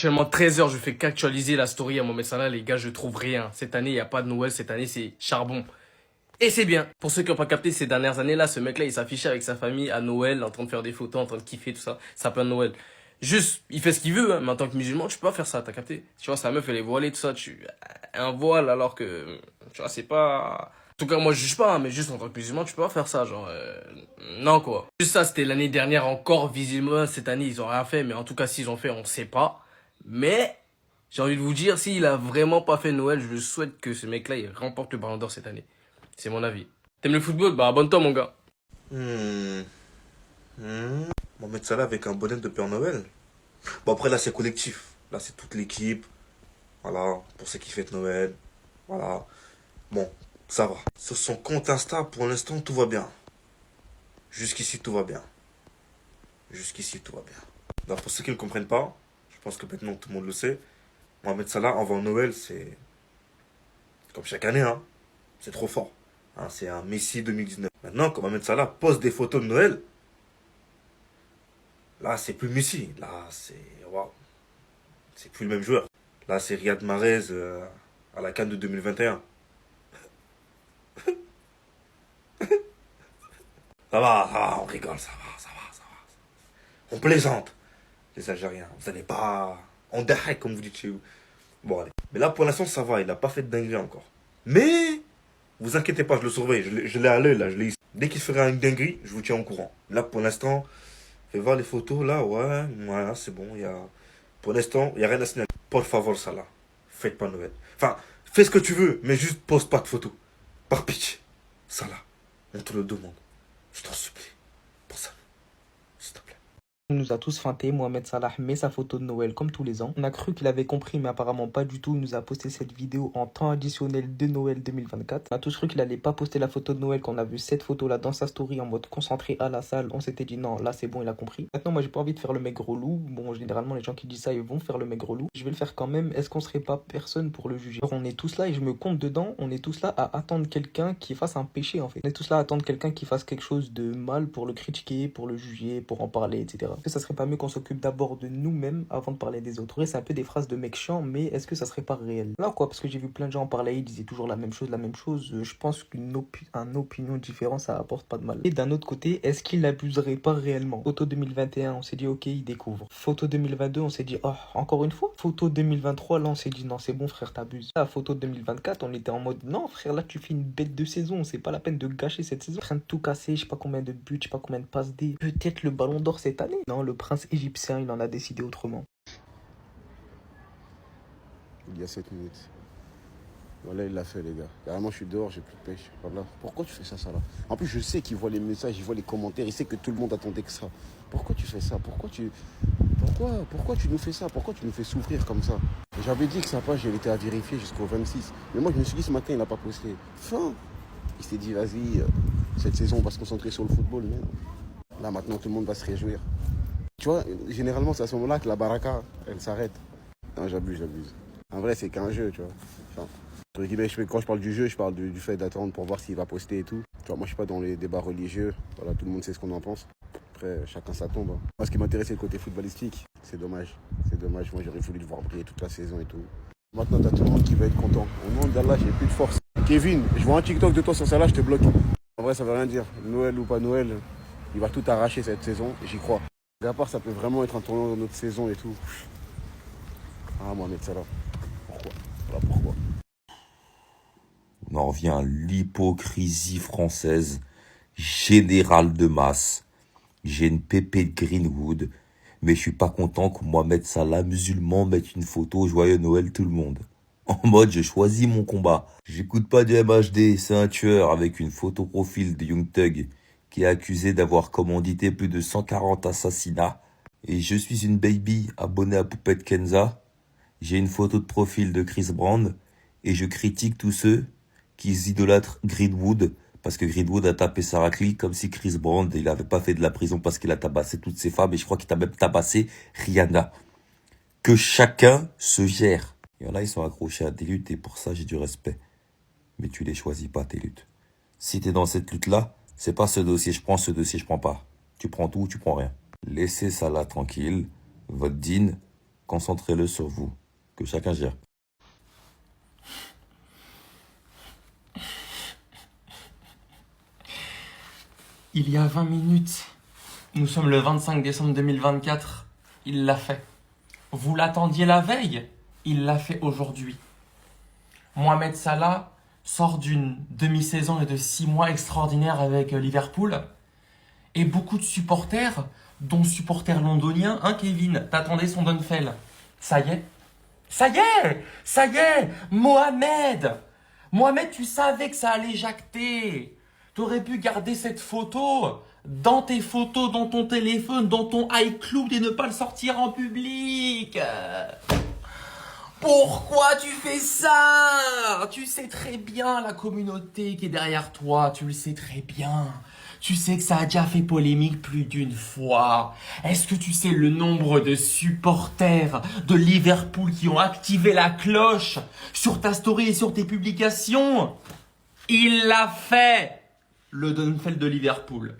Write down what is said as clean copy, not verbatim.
Actuellement 13 heures, je fais qu'actualiser la story à Mohamed Salah, les gars, je trouve rien. Cette année, il n'y a pas de Noël, cette année, c'est charbon. Et c'est bien. Pour ceux qui n'ont pas capté ces dernières années, là, ce mec-là, il s'affichait avec sa famille à Noël, en train de faire des photos, en train de kiffer, tout ça. Ça peut Noël. Juste, il fait ce qu'il veut, hein, mais en tant que musulman, tu peux pas faire ça, t'as capté? Tu vois, sa meuf, elle est voilée, tout ça, un voile, alors que, tu vois, c'est pas... En tout cas, moi, je juge pas, hein, mais juste en tant que musulman, tu peux pas faire ça, genre, non, quoi. Juste ça, c'était l'année dernière encore, visiblement, cette année, ils ont rien fait, mais en tout cas, s'ils ont fait, on sait pas. Mais, j'ai envie de vous dire, s'il a vraiment pas fait Noël, je souhaite que ce mec-là, il remporte le Ballon d'Or cette année. C'est mon avis. T'aimes le football? Bah, abonne-toi, mon gars. Hmm. Mohamed Salah avec un bonnet de Père Noël. Bon, après, là, c'est collectif. Là, c'est toute l'équipe. Voilà, pour ceux qui fêtent Noël. Voilà. Bon, ça va. Sur son compte Insta, pour l'instant, tout va bien. Jusqu'ici, tout va bien. Jusqu'ici, tout va bien. Donc, pour ceux qui ne comprennent pas, je pense que maintenant tout le monde le sait. Mohamed Salah, avant Noël, c'est comme chaque année, hein. C'est trop fort. Hein, c'est un Messi 2019. Maintenant, quand Mohamed Salah poste des photos de Noël, là, c'est plus Messi. Là, c'est. Waouh. C'est plus le même joueur. Là, c'est Riyad Mahrez à la CAN de 2021. Ça va, on rigole, ça va. On plaisante, les Algériens. Vous n'allez pas. On déhaille, comme vous dites chez vous. Bon, allez. Mais là, pour l'instant, ça va. Il n'a pas fait de dinguerie encore. Mais, vous inquiétez pas, je le surveille. Je l'ai à l'œil, là. Je l'ai ici. Dès qu'il fera une dinguerie, je vous tiens au courant. Là, pour l'instant, fais voir les photos, là. Ouais, voilà, c'est bon. Pour l'instant, il n'y a rien à signaler. Por favor, Salah. Faites pas Noël. Enfin, fais ce que tu veux, mais juste pose pas de photos. Par pitié. Salah, on te le demande. Je t'en supplie. Pour ça, s'il te plaît. Il nous a tous feinté, Mohamed Salah met sa photo de Noël comme tous les ans. On a cru qu'il avait compris, mais apparemment pas du tout. Il nous a posté cette vidéo en temps additionnel de Noël 2024. On a tous cru qu'il allait pas poster la photo de Noël, quand on a vu cette photo-là dans sa story en mode concentré à la salle. On s'était dit non, là c'est bon, il a compris. Maintenant, moi j'ai pas envie de faire le mec relou. Bon, généralement les gens qui disent ça, ils vont faire le mec relou. Je vais le faire quand même. Est-ce qu'on serait pas personne pour le juger? Alors, on est tous là et je me compte dedans. On est tous là à attendre quelqu'un qui fasse un péché en fait. On est tous là à attendre quelqu'un qui fasse quelque chose de mal pour le critiquer, pour le juger, pour en parler, etc. Est-ce que ça serait pas mieux qu'on s'occupe d'abord de nous-mêmes avant de parler des autres? C'est un peu des phrases de mecs chiants, mais est-ce que ça serait pas réel? Là quoi, parce que j'ai vu plein de gens en parler, ils disaient toujours la même chose, la même chose. Je pense qu'une opinion différente, ça apporte pas de mal. Et d'un autre côté, est-ce qu'il n'abuserait pas réellement? Photo 2021, on s'est dit ok, il découvre. Photo 2022, on s'est dit oh, encore une fois. Photo 2023, là on s'est dit non, c'est bon frère, t'abuses. La photo 2024, on était en mode non frère, là tu fais une bête de saison, c'est pas la peine de gâcher cette saison. En train de tout casser, je sais pas combien de buts, je sais pas combien de passes D. Peut-être le ballon d'or cette année. Non, le prince égyptien, il en a décidé autrement. Il y a 7 minutes. Voilà, il l'a fait, les gars. Carrément, je suis dehors, j'ai plus de pêche. Voilà. Pourquoi tu fais ça, ça là? En plus, je sais qu'il voit les messages, il voit les commentaires, il sait que tout le monde attendait que ça. Pourquoi tu fais ça? Pourquoi tu nous fais ça? Pourquoi tu nous fais souffrir comme ça? J'avais dit que sa page, elle était à vérifier jusqu'au 26. Mais moi, je me suis dit ce matin, il n'a pas posté. Fin. Il s'est dit, vas-y, cette saison, on va se concentrer sur le football. Mais non. Là, maintenant, tout le monde va se réjouir. Tu vois, généralement, c'est à ce moment-là que la baraka, elle s'arrête. Non, j'abuse. En vrai, c'est qu'un jeu, tu vois. Enfin, entre guillemets, quand je parle du jeu, je parle du fait d'attendre pour voir s'il va poster et tout. Tu vois, moi, je suis pas dans les débats religieux. Voilà, tout le monde sait ce qu'on en pense. Après, chacun sa tombe. Hein. Moi, ce qui m'intéresse, c'est le côté footballistique. C'est dommage. Moi, j'aurais voulu le voir briller toute la saison et tout. Maintenant, t'as tout le monde qui va être content. Au nom d'Allah, j'ai plus de force. Kevin, je vois un TikTok de toi sur ça là, je te bloque. En vrai, ça veut rien dire. Noël ou pas Noël, il va tout arracher cette saison, j'y crois. À part, ça peut vraiment être un tournant dans notre saison et tout. Ah, Mohamed Salah. Pourquoi? Voilà pourquoi. On en revient à l'hypocrisie française générale de masse. J'ai une pépée de Greenwood, mais je suis pas content que Mohamed Salah, musulman, mette une photo joyeux Noël tout le monde. En mode, je choisis mon combat. J'écoute pas du MHD, c'est un tueur avec une photo profil de Young Thug qui est accusé d'avoir commandité plus de 140 assassinats. Et je suis une baby abonnée à Poupette Kenza. J'ai une photo de profil de Chris Brown et je critique tous ceux qui idolâtrent Greenwood parce que Greenwood a tapé Sarah Lee comme si Chris Brown, il avait pas fait de la prison parce qu'il a tabassé toutes ses femmes et je crois qu'il a même tabassé Rihanna. Que chacun se gère. Il y en a, ils sont accrochés à des luttes et pour ça, j'ai du respect. Mais tu les choisis pas, tes luttes. Si t'es dans cette lutte-là, c'est pas ce dossier, je prends ce dossier, je prends pas. Tu prends tout ou tu prends rien. Laissez Salah tranquille. Votre dîne, Concentrez-le sur vous. Que chacun gère. Il y a 20 minutes, nous sommes le 25 décembre 2024, il l'a fait. Vous l'attendiez la veille, il l'a fait aujourd'hui. Mohamed Salah sort d'une demi-saison et de 6 mois extraordinaires avec Liverpool. Et beaucoup de supporters, dont supporters londoniens, hein Kevin, t'attendais son Dunfell. Ça y est, Mohamed, tu savais que ça allait jacter. T'aurais pu garder cette photo dans tes photos, dans ton téléphone, dans ton iCloud et ne pas le sortir en public. Pourquoi tu fais ça? Tu sais très bien la communauté qui est derrière toi, tu le sais très bien. Tu sais que ça a déjà fait polémique plus d'une fois. Est-ce que tu sais le nombre de supporters de Liverpool qui ont activé la cloche sur ta story et sur tes publications? Il l'a fait, le Dunfell de Liverpool.